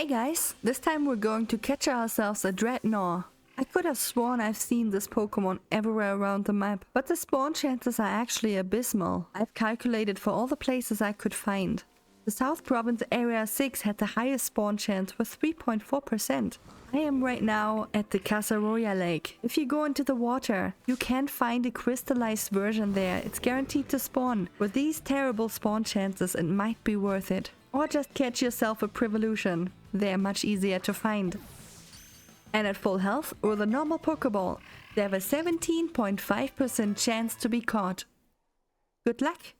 Hey guys, this time we're going to catch ourselves a Dreadnought. I could have sworn I've seen this Pokemon everywhere around the map, but the spawn chances are actually abysmal. I've calculated for all the places I could find. The South Province Area 6 had the highest spawn chance with 3.4%. I am right now at the Casaroya Lake. If you go into the water, you can't find a crystallized version there. It's guaranteed to spawn. With these terrible spawn chances, it might be worth it. Or just catch yourself a Privolution. They're much easier to find. And at full health or the normal Pokeball, they have a 17.5% chance to be caught. Good luck!